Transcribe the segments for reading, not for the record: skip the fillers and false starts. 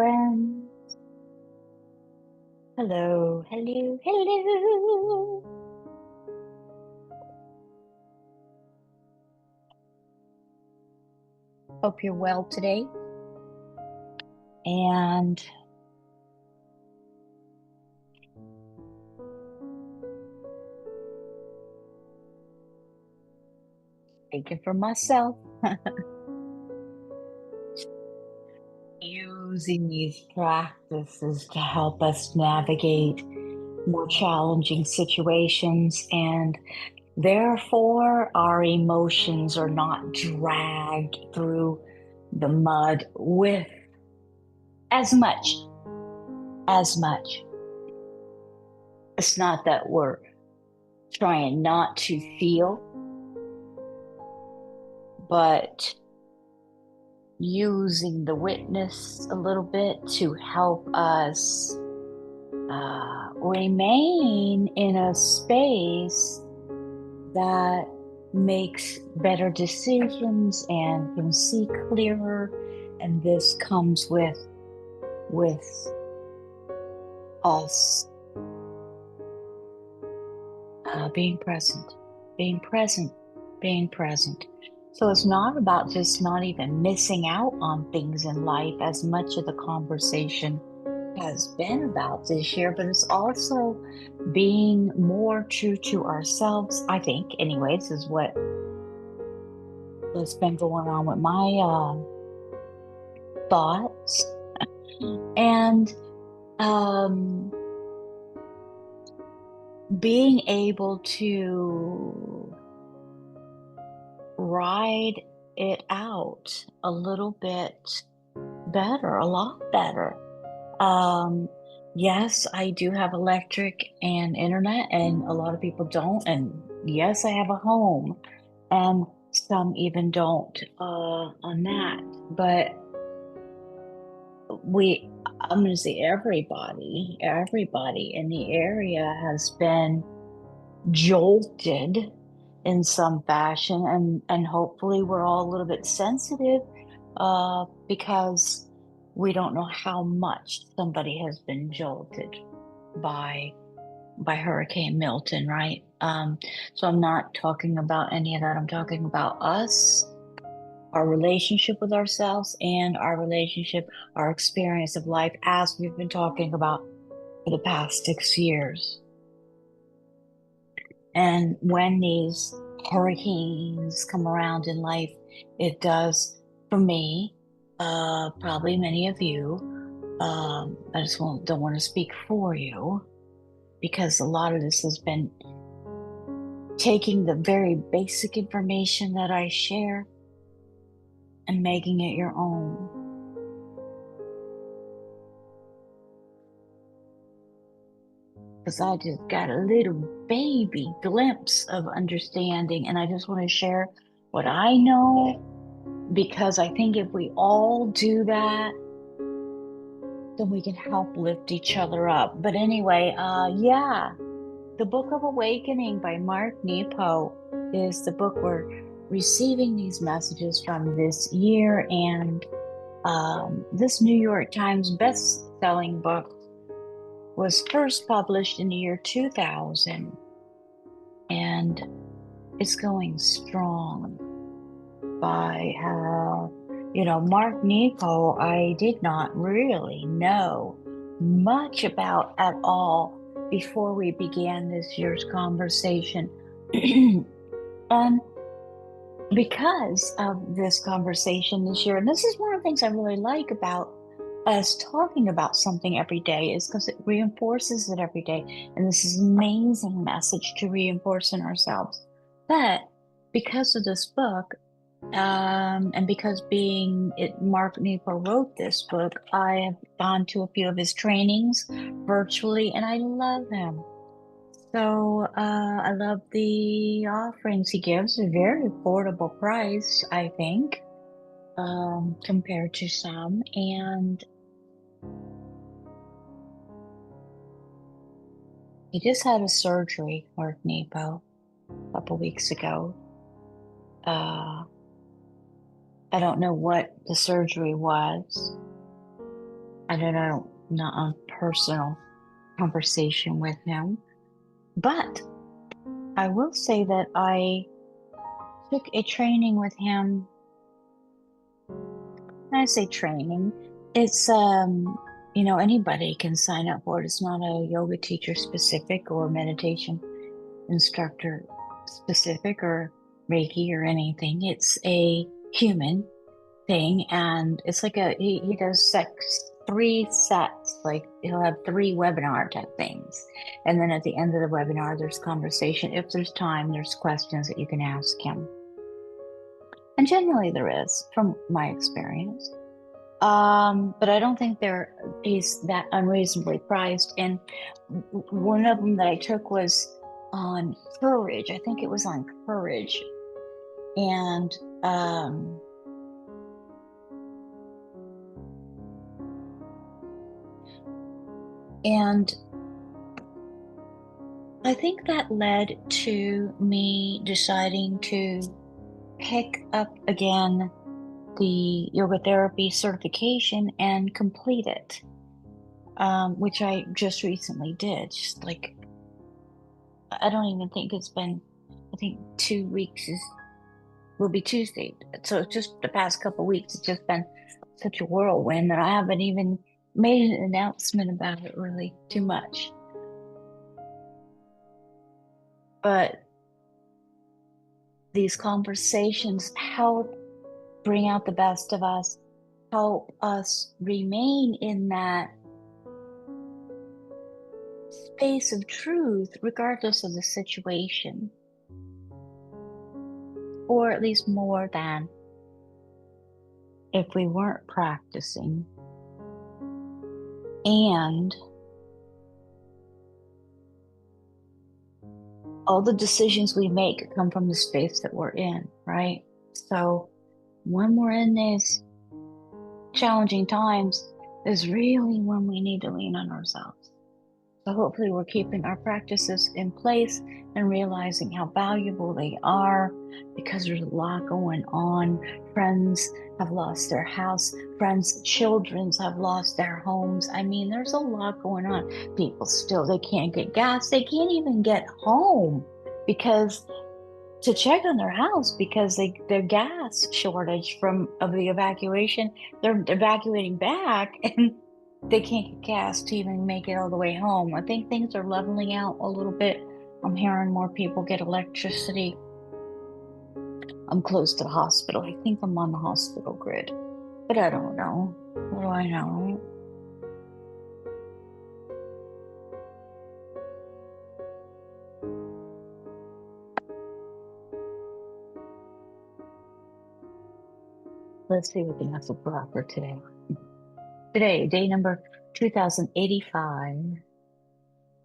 friend. Hello, hello, hello. Hope you're well today. And speaking for myself, using these practices to help us navigate more challenging situations, and therefore our emotions are not dragged through the mud with as much. It's not that we're trying not to feel, but using the witness a little bit to help us remain in a space that makes better decisions and can see clearer. And this comes with us being present, being present, being present. So it's not about just not even missing out on things in life, as much of the conversation has been about this year, but it's also being more true to ourselves, I think. Anyway, this is what's been going on with my thoughts. And being able to ride it out a little bit better, a lot better. Yes, I do have electric and internet, and a lot of people don't. And yes, I have a home, and some even don't on that. But I'm going to say everybody in the area has been jolted in some fashion, and hopefully we're all a little bit sensitive because we don't know how much somebody has been jolted by Hurricane Milton, right? So I'm not talking about any of that. I'm talking about us, our relationship with ourselves, and our experience of life, as we've been talking about for the past 6 years. And when these hurricanes come around in life, it does for me, probably many of you. I just don't want to speak for you, because a lot of this has been taking the very basic information that I share and making it your own. Because I just got a little baby glimpse of understanding, and I just want to share what I know, because I think if we all do that, then we can help lift each other up. But anyway, yeah, the Book of Awakening by Mark Nepo is the book we're receiving these messages from this year. And this New York Times best-selling book was first published in the year 2000, and it's going strong. By Mark Nepo, I did not really know much about at all before we began this year's conversation. And because of this conversation this year, and this is one of the things I really like about us talking about something every day, is because it reinforces it every day. And this is an amazing message to reinforce in ourselves. But because of this book, and because Mark Nepo wrote this book, I have gone to a few of his trainings virtually, and I love him. So I love the offerings he gives. A very affordable price, I think, compared to some. And he just had a surgery, Mark Nepo, a couple weeks ago. I don't know what the surgery was. I don't know, not on personal conversation with him. But I will say that I took a training with him. When I say training, it's anybody can sign up for it. It's not a yoga teacher specific or meditation instructor specific or Reiki or anything. It's a human thing, and it's like he does three sets. Like he'll have three webinar type things, and then at the end of the webinar, there's conversation. If there's time, there's questions that you can ask him, and generally there is, from my experience. But I don't think he's that unreasonably priced. And one of them that I took was on courage. I think it was on courage. And and I think that led to me deciding to pick up again the yoga therapy certification and complete it, which I just recently did. Just like, I don't even think it's been, I think 2 weeks will be Tuesday. So just the past couple of weeks, it's just been such a whirlwind that I haven't even made an announcement about it really too much. But these conversations help bring out the best of us, help us remain in that space of truth, regardless of the situation, or at least more than if we weren't practicing. And all the decisions we make come from the space that we're in, right? So when we're in these challenging times is really when we need to lean on ourselves. So hopefully we're keeping our practices in place and realizing how valuable they are, because there's a lot going on. Friends have lost their house. Friends' children have lost their homes. I mean, there's a lot going on. People still, they can't get gas. They can't even get home because to check on their house because their gas shortage of the evacuation. They're evacuating back and they can't get gas to even make it all the way home. I think things are leveling out a little bit. I'm hearing more people get electricity. I'm close to the hospital. I think I'm on the hospital grid, but I don't know. What do I know? Let's see what the next for today. Today, day number 2085.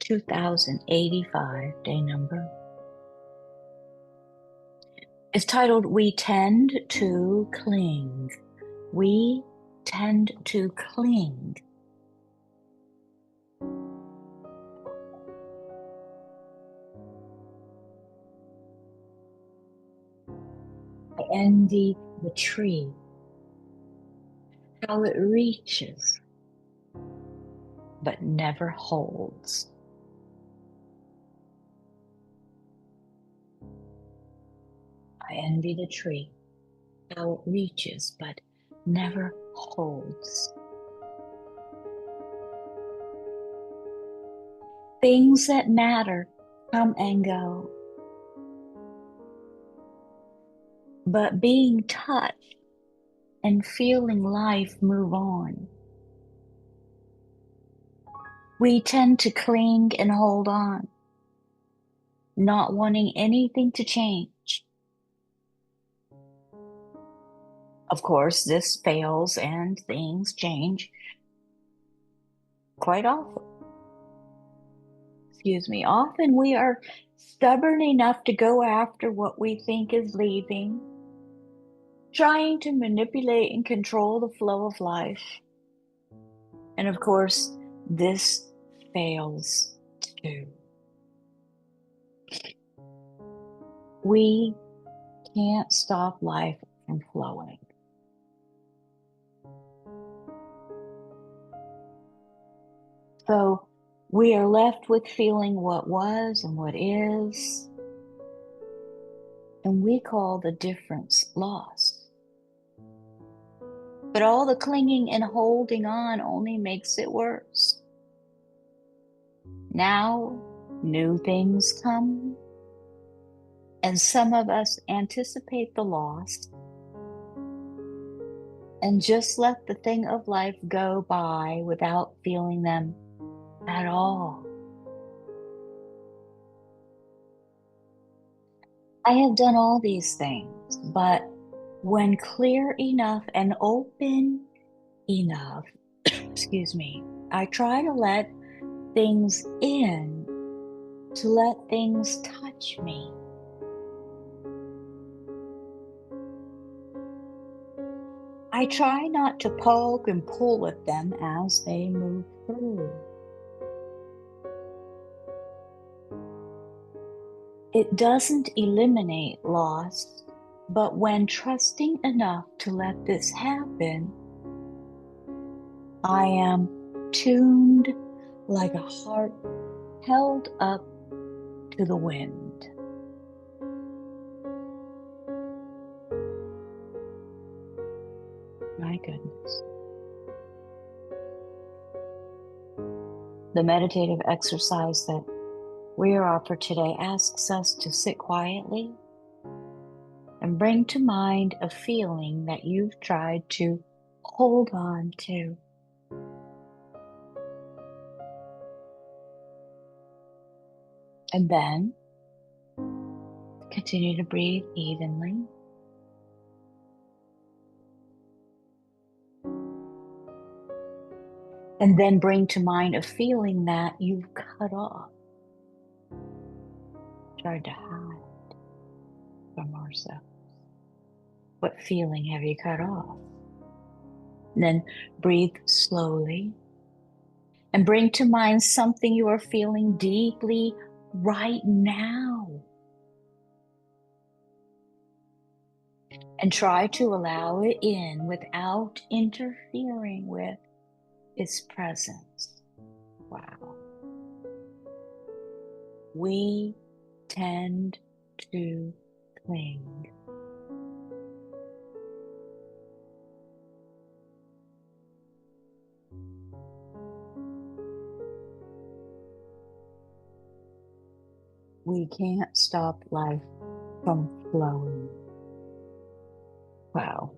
2085 day number. It's titled We Tend to Cling. We tend to cling. I envy the tree, how it reaches, but never holds. I envy the tree, how it reaches, but never holds. Things that matter come and go, but being touched and feeling life move on. We tend to cling and hold on, not wanting anything to change. Of course, this fails and things change quite often. Excuse me. Often we are stubborn enough to go after what we think is leaving, trying to manipulate and control the flow of life. And of course, this fails too. We can't stop life from flowing. So we are left with feeling what was and what is, and we call the difference loss. But all the clinging and holding on only makes it worse. Now, new things come, and some of us anticipate the loss and just let the thing of life go by without feeling them at all. I have done all these things, but when clear enough and open enough, excuse me, I try to let things in, to let things touch me. I try not to poke and pull at them as they move through. It doesn't eliminate loss, but when trusting enough to let this happen, I am tuned like a harp held up to the wind. My goodness. The meditative exercise that we are offered today asks us to sit quietly and bring to mind a feeling that you've tried to hold on to. And then continue to breathe evenly. And then bring to mind a feeling that you've cut off, tried to hide from ourselves. What feeling have you cut off? And then breathe slowly and bring to mind something you are feeling deeply right now. And try to allow it in without interfering with its presence. Wow. We tend to cling. We can't stop life from flowing. Wow.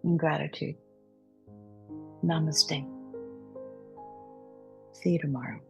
In gratitude. Namaste. See you tomorrow.